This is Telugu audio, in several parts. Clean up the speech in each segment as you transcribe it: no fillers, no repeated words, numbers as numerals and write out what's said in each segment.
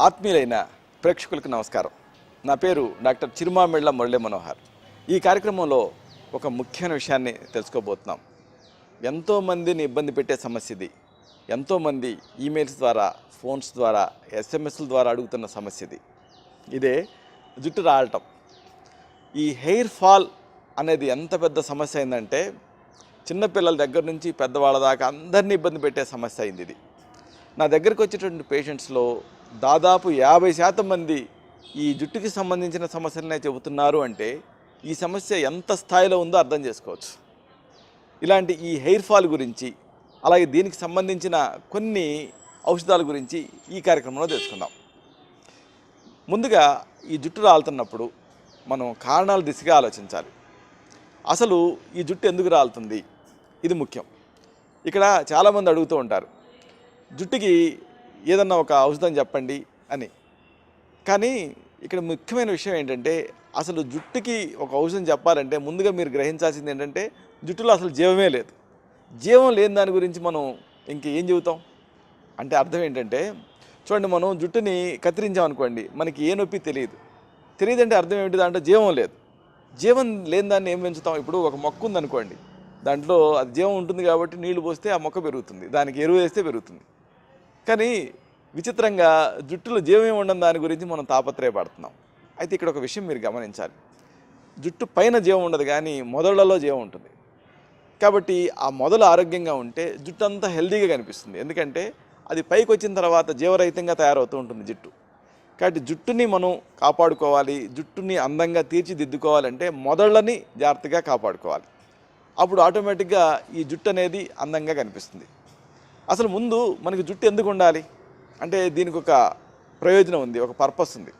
ఆత్మీయులైన ప్రేక్షకులకు నమస్కారం. నా పేరు డాక్టర్ చిరుమామిళ్ళ మురళీ మనోహర్. ఈ కార్యక్రమంలో ఒక ముఖ్యమైన విషయాన్ని తెలుసుకోబోతున్నాం. ఎంతోమందిని ఇబ్బంది పెట్టే సమస్య ఇది. ఎంతోమంది ఈమెయిల్స్ ద్వారా, ఫోన్స్ ద్వారా, ఎస్ఎంఎస్ల ద్వారా అడుగుతున్న సమస్య ఇది. ఇదే జుట్టు రాలటం. ఈ హెయిర్ ఫాల్ అనేది ఎంత పెద్ద సమస్య అయిందంటే చిన్నపిల్లల దగ్గర నుంచి పెద్దవాళ్ళ దాకా అందరినీ ఇబ్బంది పెట్టే సమస్య అయింది ఇది. నా దగ్గరకు వచ్చేటువంటి పేషెంట్స్లో దాదాపు 50% మంది ఈ జుట్టుకి సంబంధించిన సమస్యలనే చెబుతున్నారు. అంటే ఈ సమస్య ఎంత స్థాయిలో ఉందో అర్థం చేసుకోవచ్చు. ఇలాంటి ఈ హెయిర్ ఫాల్ గురించి, అలాగే దీనికి సంబంధించిన కొన్ని ఔషధాల గురించి ఈ కార్యక్రమంలో తెలుసుకుందాం. ముందుగా ఈ జుట్టు రాలుతున్నప్పుడు మనం కారణాల దిశగా ఆలోచించాలి. అసలు ఈ జుట్టు ఎందుకు రాలుతుంది, ఇది ముఖ్యం. ఇక్కడ చాలామంది అడుగుతూ ఉంటారు, జుట్టుకి ఏదన్నా ఒక ఔషధం చెప్పండి అని. కానీ ఇక్కడ ముఖ్యమైన విషయం ఏంటంటే, అసలు జుట్టుకి ఒక ఔషధం చెప్పాలంటే ముందుగా మీరు గ్రహించాల్సింది ఏంటంటే, జుట్టులో అసలు జీవమే లేదు. జీవం లేని దాని గురించి మనం ఇంకేం చెబుతాం అంటే అర్థం ఏంటంటే, చూడండి, మనం జుట్టుని కత్తిరించామనుకోండి, మనకి ఏ నొప్పి తెలియదంటే అర్థం ఏమిటి? దాంట్లో జీవం లేదు. జీవం లేని దాన్ని ఏం పెంచుతాం? ఇప్పుడు ఒక మొక్క ఉందనుకోండి, దాంట్లో అది జీవం ఉంటుంది కాబట్టి నీళ్లు పోస్తే ఆ మొక్క పెరుగుతుంది, దానికి ఎరువు వేస్తే పెరుగుతుంది. కానీ విచిత్రంగా జుట్టులో జీవమే ఉండని దాని గురించి మనం తాపత్రయపడుతున్నాం. అయితే ఇక్కడ ఒక విషయం మీరు గమనించాలి. జుట్టు పైన జీవం ఉండదు, కానీ మొదళ్లలో జీవం ఉంటుంది. కాబట్టి ఆ మొదలు ఆరోగ్యంగా ఉంటే జుట్టు అంతా హెల్దీగా కనిపిస్తుంది. ఎందుకంటే అది పైకి వచ్చిన తర్వాత జీవరహితంగా తయారవుతూ ఉంటుంది జుట్టు. కాబట్టి జుట్టుని మనం కాపాడుకోవాలి, జుట్టుని అందంగా తీర్చిదిద్దుకోవాలంటే మొదళ్ళని జాగ్రత్తగా కాపాడుకోవాలి. అప్పుడు ఆటోమేటిక్గా ఈ జుట్టు అనేది అందంగా కనిపిస్తుంది. అసలు ముందు మనకి జుట్టు ఎందుకు ఉండాలి అంటే దీనికి ఒక ప్రయోజనం ఉంది, ఒక పర్పస్ ఉంది.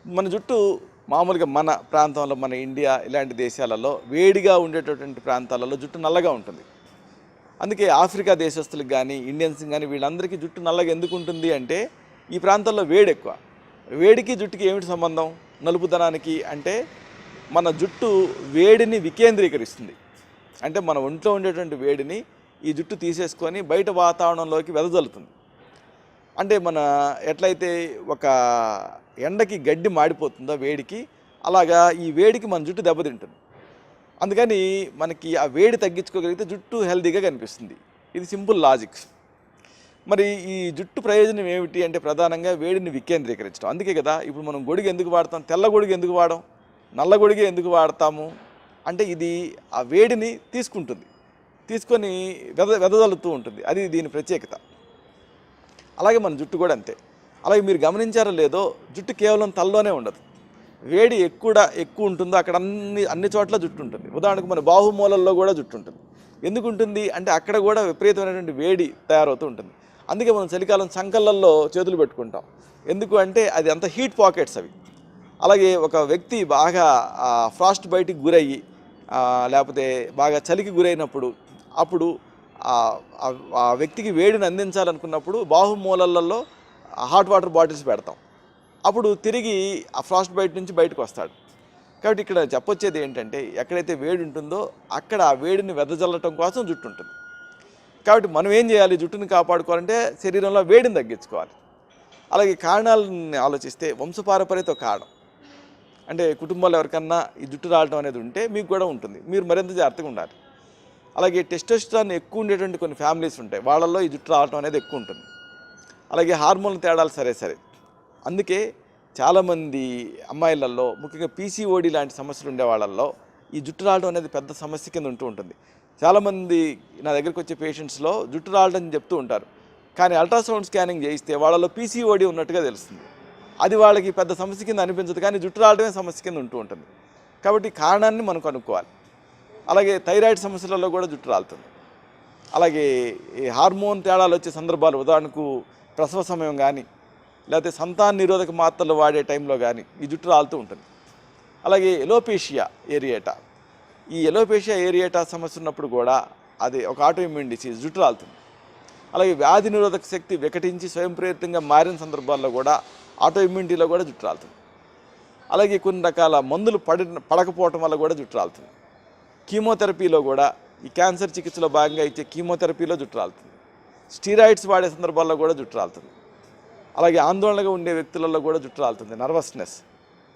మన జుట్టు మామూలుగా మన ప్రాంతంలో, మన ఇండియా ఇలాంటి దేశాలలో వేడిగా ఉండేటటువంటి ప్రాంతాలలో జుట్టు నల్లగా ఉంటుంది. అందుకే ఆఫ్రికా దేశస్తులకు కానీ, ఇండియన్స్ కానీ, వీళ్ళందరికీ జుట్టు నల్లగా ఎందుకు ఉంటుంది అంటే ఈ ప్రాంతాల్లో వేడి ఎక్కువ. వేడికి జుట్టుకి ఏమిటి సంబంధం? నలుపుదనానికి. అంటే మన జుట్టు వేడిని వికేంద్రీకరిస్తుంది. అంటే మన ఒంట్లో ఉండేటువంటి వేడిని ఈ జుట్టు తీసేసుకొని బయట వాతావరణంలోకి వెదజల్లుతుంది. అంటే మన ఎట్లయితే ఒక ఎండకి గడ్డి మాడిపోతుందో వేడికి, అలాగా ఈ వేడికి మన జుట్టు దెబ్బతింటుంది. అందుకని మనకి ఆ వేడి తగ్గించుకోగలిగితే జుట్టు హెల్తీగా కనిపిస్తుంది. ఇది సింపుల్ లాజిక్. మరి ఈ జుట్టు ప్రయోజనం ఏమిటి అంటే ప్రధానంగా వేడిని వికేంద్రీకరించడం. అందుకే కదా ఇప్పుడు మనం గొడుగు ఎందుకు వాడతాం? తెల్ల గొడుగు ఎందుకు వాడడం? నల్ల గొడుగు ఎందుకు వాడతాము అంటే ఇది ఆ వేడిని తీసుకొని వెదజల్లుతూ ఉంటుంది. అది దీని ప్రత్యేకత. అలాగే మన జుట్టు కూడా అంతే. అలాగే మీరు గమనించారో లేదో, జుట్టు కేవలం తలలోనే ఉండదు. వేడి ఎక్కువ ఉంటుందో అక్కడ అన్ని చోట్ల జుట్టు ఉంటుంది. ఉదాహరణకు మన బాహుమూలల్లో కూడా జుట్టు ఉంటుంది. ఎందుకు ఉంటుంది అంటే అక్కడ కూడా విపరీతమైనటువంటి వేడి తయారవుతూ ఉంటుంది. అందుకే మనం చలికాలం సంకళ్ళల్లో చేతులు పెట్టుకుంటాం. ఎందుకు అంటే అది అంత హీట్ పాకెట్స్ అవి. అలాగే ఒక వ్యక్తి బాగా ఫ్రాస్ట్ బైట్కి గురయ్యి లేకపోతే బాగా చలికి గురైనప్పుడు, అప్పుడు ఆ వ్యక్తికి వేడిని అందించాలనుకున్నప్పుడు బాహుమూలలలో హాట్ వాటర్ బాటిల్స్ పెడతాం. అప్పుడు తిరిగి ఆ ఫ్రాస్ట్ బైట్ నుంచి బయటకు వస్తాడు. కాబట్టి ఇక్కడ చెప్పొచ్చేది ఏంటంటే, ఎక్కడైతే వేడి ఉంటుందో అక్కడ ఆ వేడిని వెదజల్లటం కోసం జుట్టు ఉంటుంది. కాబట్టి మనం ఏం చేయాలి? జుట్టుని కాపాడుకోవాలంటే శరీరంలో వేడిని తగ్గించుకోవాలి. అలాగే కారణాలను ఆలోచిస్తే వంశపారపర్యత కారణం. అంటే కుటుంబాల్లో ఎవరికన్నా ఈ జుట్టు రావడం అనేది ఉంటే మీకు కూడా ఉంటుంది. మీరు మరింత జాగ్రత్తగా ఉండాలి. అలాగే టెస్టోస్టెరాన్ ఎక్కువ ఉండేటువంటి కొన్ని ఫ్యామిలీస్ ఉంటాయి, వాళ్ళల్లో ఈ జుట్టు రావడం అనేది ఎక్కువ ఉంటుంది. అలాగే హార్మోన్ల తేడాలు సరే. అందుకే చాలామంది అమ్మాయిలలో, ముఖ్యంగా పీసీఓడి లాంటి సమస్యలు ఉండే వాళ్ళల్లో ఈ జుట్టు రావడం అనేది పెద్ద సమస్య కింద ఉంటుంది. చాలామంది నా దగ్గరికి వచ్చే పేషెంట్స్లో జుట్టు రావడం చెప్తూ ఉంటారు. కానీ అల్ట్రాసౌండ్ స్కానింగ్ చేయిస్తే వాళ్ళలో పీసీఓడి ఉన్నట్టుగా తెలుస్తుంది. అది వాళ్ళకి పెద్ద సమస్య కింద అనిపించదు, కానీ జుట్టు రావడమే సమస్య కింద ఉంటుంది. కాబట్టి కారణాన్ని మనం కనుక్కోవాలి. అలాగే థైరాయిడ్ సమస్యలలో కూడా జుట్టు రాలుతుంది. అలాగే ఈ హార్మోన్ తేడాలు వచ్చే సందర్భాలు, ఉదాహరణకు ప్రసవ సమయం కానీ, లేకపోతే సంతాన నిరోధక మాత్రలు వాడే టైంలో కానీ ఈ జుట్టు రాలుతూ ఉంటుంది. అలాగే ఎలోపేషియా ఏరియేటా, ఈ ఎలోపేషియా ఏరియేటా సమస్య ఉన్నప్పుడు కూడా అది ఒక ఆటోఇమ్యూన్ డిసీజ్, జుట్టు రాలుతుంది. అలాగే వ్యాధి నిరోధక శక్తి వికటించి స్వయం ప్రేరితంగా మారిన సందర్భాల్లో కూడా ఆటోఇమ్యూనిటీలో కూడా జుట్టు రాలుతుంది. అలాగే కొన్ని రకాల మందులు పడకపోవటం వల్ల కూడా జుట్టు రాలుతుంది. కీమోథెరపీలో కూడా, ఈ క్యాన్సర్ చికిత్సలో భాగంగా ఇచ్చే కీమోథెరపీలో జుట్టు రాలుతుంది. స్టీరాయిడ్స్ వాడే సందర్భాల్లో కూడా జుట్టు రాలుతుంది. అలాగే ఆందోళనగా ఉండే వ్యక్తులలో కూడా జుట్టు రాలుతుంది, నర్వస్నెస్.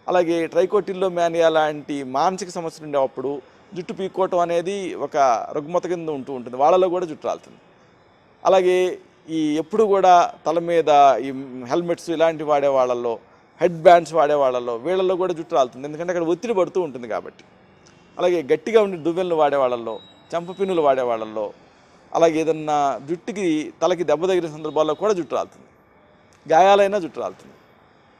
అలాగే ట్రైకోటిల్లో మ్యానియా లాంటి మానసిక సమస్యలు ఉండేటప్పుడు జుట్టు పీక్కోవటం అనేది ఒక రుగ్మత కింద ఉంటుంది, వాళ్ళలో కూడా జుట్టు రాలుతుంది. అలాగే ఈ ఎప్పుడు కూడా తల మీద ఈ హెల్మెట్స్ ఇలాంటివి వాడే వాళ్ళల్లో, హెడ్ బ్యాండ్స్ వాడే వాళ్ళల్లో, వీళ్ళల్లో కూడా జుట్టు రాలుతుంది, ఎందుకంటే అక్కడ ఒత్తిడి పడుతూ ఉంటుంది కాబట్టి. అలాగే గట్టిగా ఉండి దువ్వెలను వాడే వాళ్ళల్లో, చెంపపిన్నులు వాడే వాళ్ళల్లో, అలాగే ఏదన్నా జుట్టుకి తలకి దెబ్బ తగిలిన సందర్భాల్లో కూడా జుట్టు రాలుతుంది, గాయాలైనా జుట్టు రాలుతుంది.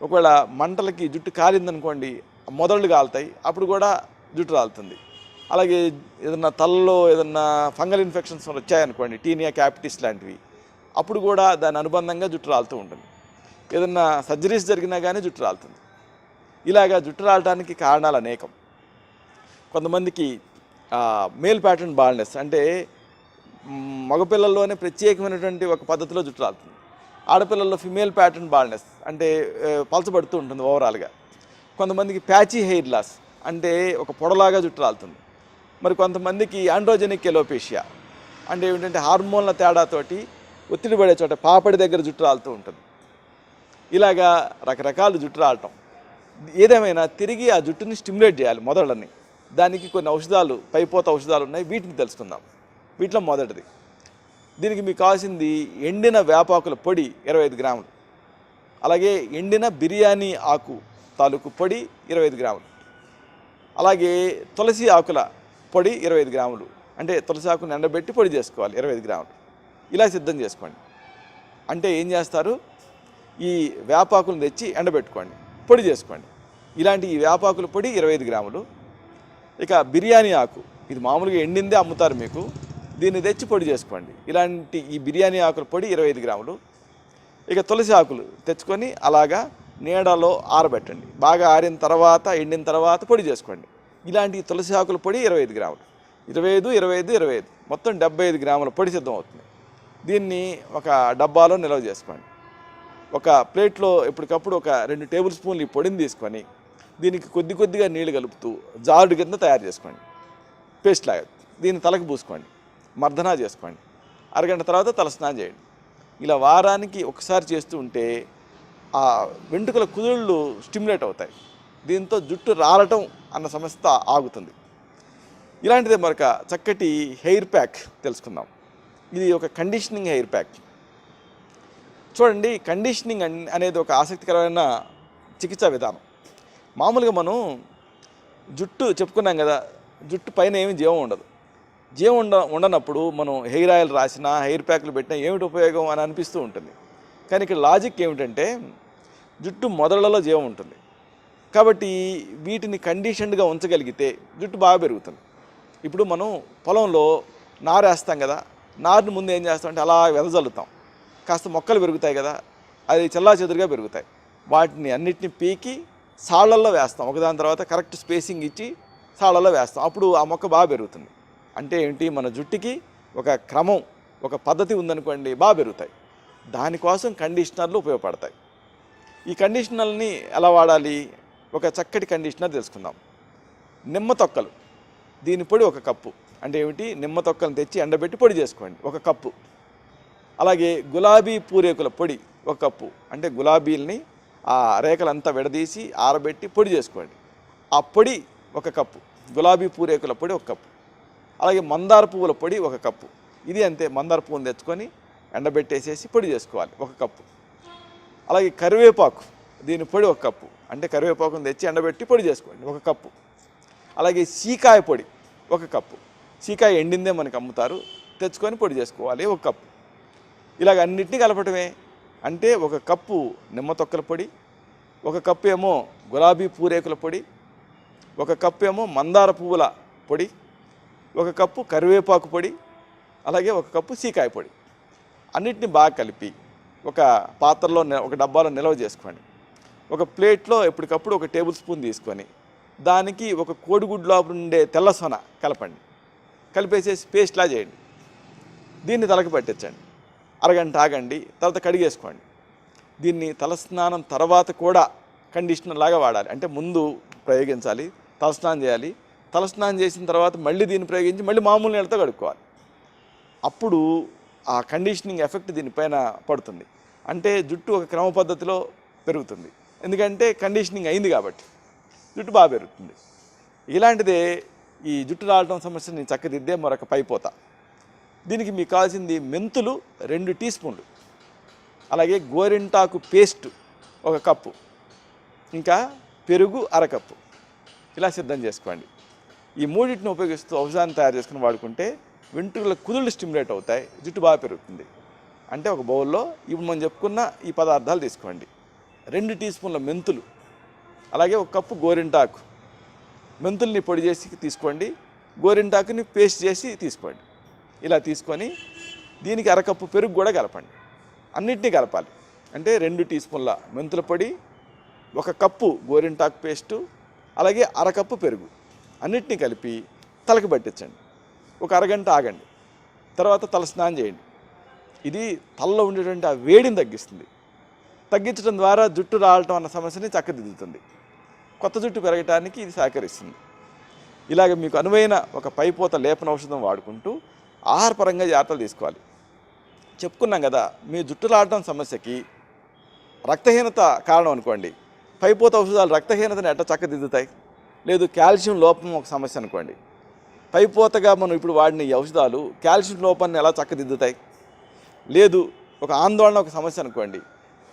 ఒకవేళ మంటలకి జుట్టు కాలిందనుకోండి, మొదళ్ళు కాలుతాయి, అప్పుడు కూడా జుట్టు రాలుతుంది. అలాగే ఏదన్నా తలలో ఏదన్నా ఫంగల్ ఇన్ఫెక్షన్స్ వచ్చాయనుకోండి, టీనియా క్యాపిటిస్ లాంటివి, అప్పుడు కూడా దాని అనుబంధంగా జుట్టు రాలుతూ ఉంటుంది. ఏదన్నా సర్జరీస్ జరిగినా కానీ జుట్టు రాలుతుంది. ఇలాగా జుట్టు రాలటానికి కారణాలు అనేకం. కొంతమందికి మేల్ ప్యాటర్న్ బాల్నెస్ అంటే మగపిల్లల్లోనే ప్రత్యేకమైనటువంటి ఒక పద్ధతిలో జుట్టు రాలుతుంది. ఆడపిల్లల్లో ఫిమేల్ ప్యాటర్న్ బాల్నెస్ అంటే పలచబడుతూ ఉంటుంది ఓవరాల్గా. కొంతమందికి ప్యాచీ హెయిర్ లాస్ అంటే ఒక పొడలాగా జుట్టు రాలుతుంది. మరి కొంతమందికి ఆండ్రోజెనిక్ ఎలోపేషియా అంటే ఏమిటంటే హార్మోన్ల తేడాతోటి ఒత్తిడి పడే చోట పాపడి దగ్గర జుట్టు రాలుతూ ఉంటుంది. ఇలాగా రకరకాల జుట్టు రాలటం. ఏదేమైనా తిరిగి ఆ జుట్టుని స్టిమ్యులేట్ చేయాలి, మొదళ్ళని. దానికి కొన్ని ఔషధాలు, పైపోత ఔషధాలు ఉన్నాయి, వీటిని తెలుసుకుందాం. వీటిలో మొదటిది, దీనికి మీకు కావాల్సింది ఎండిన వేపాకుల పొడి 25 గ్రాములు, అలాగే ఎండిన బిర్యానీ ఆకు తాలూకు పొడి 25 గ్రాములు, అలాగే తులసి ఆకుల పొడి 25 గ్రాములు, అంటే తులసి ఆకుని ఎండబెట్టి పొడి చేసుకోవాలి 25 గ్రాములు. ఇలా సిద్ధం చేసుకోండి. అంటే ఏం చేస్తారు, ఈ వేపాకులను తెచ్చి ఎండబెట్టుకోండి, పొడి చేసుకోండి. ఇలాంటి ఈ వేపాకుల పొడి 25 గ్రాములు. ఇక బిర్యానీ ఆకు, ఇది మామూలుగా ఎండిందే అమ్ముతారు మీకు, దీన్ని తెచ్చి పొడి చేసుకోండి. ఇలాంటి ఈ బిర్యానీ ఆకుల పొడి 25 గ్రాములు. ఇక తులసి ఆకులు తెచ్చుకొని అలాగా నీడలో ఆరబెట్టండి. బాగా ఆరిన తర్వాత, ఎండిన తర్వాత పొడి చేసుకోండి. ఇలాంటి తులసి ఆకుల పొడి 25 గ్రాములు. 25, 25, 25 మొత్తం 75 గ్రాముల పొడి సిద్ధం అవుతుంది. దీన్ని ఒక డబ్బాలో నిల్వ చేసుకోండి. ఒక ప్లేట్లో ఎప్పటికప్పుడు ఒక 2 టేబుల్ స్పూన్లు ఈ పొడిని తీసుకొని దీనికి కొద్ది కొద్దిగా నీళ్లు కలుపుతూ జారుడు కింద తయారు చేసుకోండి, పేస్ట్ లాగా. దీన్ని తలకు పూసుకోండి, మర్దనా చేసుకోండి. అరగంట తర్వాత తలస్నానం చేయండి. ఇలా వారానికి ఒకసారి చేస్తూ ఉంటే ఆ వెంట్రుకల కుదుళ్ళు స్టిమ్యులేట్ అవుతాయి. దీంతో జుట్టు రాలటం అన్న సమస్య ఆగుతుంది. ఇలాంటిదే మరొక చక్కటి హెయిర్ ప్యాక్ తెలుసుకుందాం. ఇది ఒక కండిషనింగ్ హెయిర్ ప్యాక్. చూడండి, కండిషనింగ్ అనేది ఒక ఆసక్తికరమైన చికిత్సా విధానం. మామూలుగా మనం జుట్టు చెప్పుకున్నాం కదా, జుట్టు పైన ఏమి జీవం ఉండదు. జీవం ఉండనప్పుడు మనం హెయిర్ ఆయిల్ రాసినా, హెయిర్ ప్యాక్లు పెట్టినా ఏమిటి ఉపయోగం అని అనిపిస్తూ ఉంటుంది. కానీ ఇక్కడ లాజిక్ ఏమిటంటే జుట్టు మొదళ్లలో జీవం ఉంటుంది కాబట్టి వీటిని కండిషన్డ్గా ఉంచగలిగితే జుట్టు బాగా పెరుగుతుంది. ఇప్పుడు మనం పొలంలో నారు వేస్తాం కదా, నారుని ముందు ఏం చేస్తామంటే అలా వెదజల్లుతాం, కాస్త మొక్కలు పెరుగుతాయి కదా, అది చెల్లాచెదురుగా పెరుగుతాయి. వాటిని అన్నిటిని పీకి సాళ్ళల్లో వేస్తాం, ఒకదాని తర్వాత కరెక్ట్ స్పేసింగ్ ఇచ్చి సాళ్ళల్లో వేస్తాం. అప్పుడు ఆ మొక్క బాగా పెరుగుతుంది. అంటే ఏంటి, మన జుట్టుకి ఒక క్రమం, ఒక పద్ధతి ఉందనుకోండి, బాగా పెరుగుతాయి. దానికోసం కండిషనర్లు ఉపయోగపడతాయి. ఈ కండిషనర్ని ఎలా వాడాలి, ఒక చక్కటి కండిషనర్ తెలుసుకుందాం. నిమ్మ తొక్కలు, దీని పొడి 1 కప్పు. అంటే ఏమిటి, నిమ్మ తొక్కలను తెచ్చి ఎండబెట్టి పొడి చేసుకోండి 1 కప్పు. అలాగే గులాబీ పూరేకుల పొడి 1 కప్పు. అంటే గులాబీల్ని ఆ రేఖలంతా విడదీసి ఆరబెట్టి పొడి చేసుకోండి. ఆ పొడి 1 కప్పు. గులాబీ పూరేకుల పొడి 1 కప్పు. అలాగే మందార పువ్వుల పొడి 1 కప్పు. ఇది అంతే, మందార పువ్వుని తెచ్చుకొని ఎండబెట్టేసేసి పొడి చేసుకోవాలి 1 కప్పు. అలాగే కరివేపాకు, దీని పొడి 1 కప్పు. అంటే కరివేపాకుని తెచ్చి ఎండబెట్టి పొడి చేసుకోండి 1 కప్పు. అలాగే సీకాయ పొడి 1 కప్పు. సీకాయ ఎండిందే మనకు అమ్ముతారు, తెచ్చుకొని పొడి చేసుకోవాలి 1 కప్పు. ఇలాగ అన్నింటినీ కలపటమే. అంటే 1 కప్పు నిమ్మ తొక్కల పొడి, 1 కప్పు ఏమో గులాబీ పూరేకుల పొడి, 1 కప్పు ఏమో మందార పువ్వుల పొడి, 1 కప్పు కరివేపాకు పొడి, అలాగే 1 కప్పు సీకాయ పొడి. అన్నిటిని బాగా కలిపి ఒక పాత్రలో, ఒక డబ్బాలో నిల్వ చేసుకోండి. ఒక ప్లేట్లో ఎప్పటికప్పుడు 1 టేబుల్ స్పూన్ తీసుకొని దానికి 1 కోడిగుడ్డు లోపల ఉండే తెల్ల సొన కలపండి. కలిపేసేసి పేస్ట్లా చేయండి. దీన్ని తలకు పట్టించండి, అరగంట ఆగండి, తర్వాత కడిగేసుకోండి. దీన్ని తలస్నానం తర్వాత కూడా కండిషనర్ లాగా వాడాలి. అంటే ముందు ప్రయోగించాలి, తలస్నానం చేయాలి, తలస్నానం చేసిన తర్వాత మళ్ళీ దీన్ని ప్రయోగించి మళ్ళీ మామూలు నీళ్ళతో కడుక్కోవాలి. అప్పుడు ఆ కండిషనింగ్ ఎఫెక్ట్ దీనిపైన పడుతుంది. అంటే జుట్టు ఒక క్రమ పద్ధతిలో పెరుగుతుంది, ఎందుకంటే కండిషనింగ్ అయింది కాబట్టి జుట్టు బాగా పెరుగుతుంది. ఇలాంటిదే ఈ జుట్టు రాలటం సమస్యని చక్కదిద్దే మరొక పైపోత. దీనికి మీకు కావాల్సింది మెంతులు 2 టీ స్పూన్లు, అలాగే గోరింటాకు పేస్ట్ 1 కప్పు, ఇంకా పెరుగు 1/2 కప్పు. ఇలా సిద్ధం చేసుకోండి. ఈ మూడింటిని ఉపయోగిస్తూ ఔషధాన్ని తయారు చేసుకుని వాడుకుంటే వెంట్రుకల కుదుళ్ళు స్టిమ్యులేట్ అవుతాయి, జుట్టు బాగా పెరుగుతుంది. అంటే ఒక బౌల్లో ఇప్పుడు మనం చెప్పుకున్న ఈ పదార్థాలు తీసుకోండి. 2 టీ స్పూన్ల మెంతులు, అలాగే 1 కప్పు గోరింటాకు. మెంతుల్ని పొడి చేసి తీసుకోండి, గోరింటాకుని పేస్ట్ చేసి తీసుకోండి. ఇలా తీసుకొని దీనికి 1/2 కప్పు పెరుగు కూడా కలపండి. అన్నిటినీ కలపాలి. అంటే 2 టీ స్పూన్ల మెంతుల పొడి, 1 కప్పు గోరింటాకు పేస్టు, అలాగే 1/2 కప్పు పెరుగు అన్నిటినీ కలిపి తలకి పట్టించండి. ఒక అరగంట ఆగండి. తర్వాత తల స్నానం చేయండి. ఇది తలలో ఉండేటువంటి ఆ వేడిని తగ్గిస్తుంది. తగ్గించడం ద్వారా జుట్టు రాలటం అన్న సమస్యని చక్కదిద్దుతుంది. కొత్త జుట్టు పెరగటానికి ఇది సహకరిస్తుంది. ఇలాగ మీకు అనువైన ఒక పైపోత లేపన ఔషధం వాడుకుంటూ ఆహారపరంగా జాగ్రత్తలు తీసుకోవాలి. చెప్పుకున్నాం కదా, మీ జుట్టు రావటం సమస్యకి రక్తహీనత కారణం అనుకోండి, పైపోత ఔషధాలు రక్తహీనతను ఎట్లా చక్కదిద్దుతాయి? లేదు కాల్షియం లోపం ఒక సమస్య అనుకోండి, పైపోతగా మనం ఇప్పుడు వాడిన ఈ ఔషధాలు కాల్షియం లోపాన్ని ఎలా చక్కదిద్దుతాయి? లేదు ఒక ఆందోళన ఒక సమస్య అనుకోండి,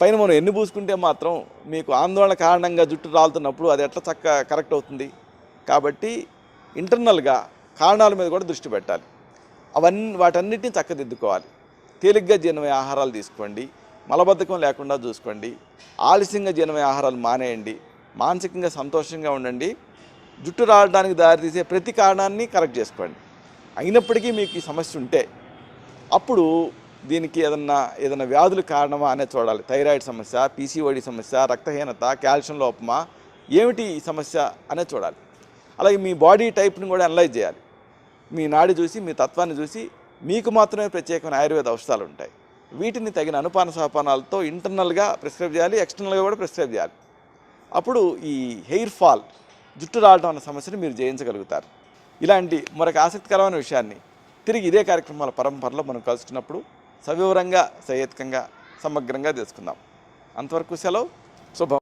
పైన మనం ఎన్ని పూసుకుంటే మాత్రం మీకు ఆందోళన కారణంగా జుట్టు రాలుతున్నప్పుడు అది ఎట్లా కరెక్ట్ అవుతుంది? కాబట్టి ఇంటర్నల్గా కారణాల మీద కూడా దృష్టి పెట్టాలి. వాటన్నిటిని చక్కదిద్దుకోవాలి. తేలిగ్గా జీర్ణమయ్యే ఆహారాలు తీసుకోండి, మలబద్ధకం లేకుండా చూసుకోండి, ఆలస్యంగా జీర్ణమయ్యే ఆహారాలు మానేయండి, మానసికంగా సంతోషంగా ఉండండి. జుట్టు రావడానికి దారితీసే ప్రతి కారణాన్ని కరెక్ట్ చేసుకోండి. అయినప్పటికీ మీకు ఈ సమస్య ఉంటే అప్పుడు దీనికి ఏదైనా వ్యాధులు కారణమా అనేది చూడాలి. థైరాయిడ్ సమస్య, పీసీఓడి సమస్య, రక్తహీనత, కాల్షియం లోపమా, ఏమిటి ఈ సమస్య అనేది చూడాలి. అలాగే మీ బాడీ టైప్ని కూడా అనలైజ్ చేయాలి. మీ నాడి చూసి, మీ తత్వాన్ని చూసి మీకు మాత్రమే ప్రత్యేకమైన ఆయుర్వేద ఔషధాలు ఉంటాయి. వీటిని తగిన అనుపాన సహపానాలతో ఇంటర్నల్గా ప్రిస్క్రైబ్ చేయాలి, ఎక్స్టర్నల్గా కూడా ప్రిస్క్రైబ్ చేయాలి. అప్పుడు ఈ హెయిర్ ఫాల్, జుట్టు రావడం అన్న సమస్యను మీరు జయించగలుగుతారు. ఇలాంటి మరొక ఆసక్తికరమైన విషయాన్ని తిరిగి ఇదే కార్యక్రమాల పరంపరలో మనం కలుసుకున్నప్పుడు సవివరంగా, సహేతుకంగా, సమగ్రంగా తెలుసుకుందాం. అంతవరకు సెలవు. శుభం.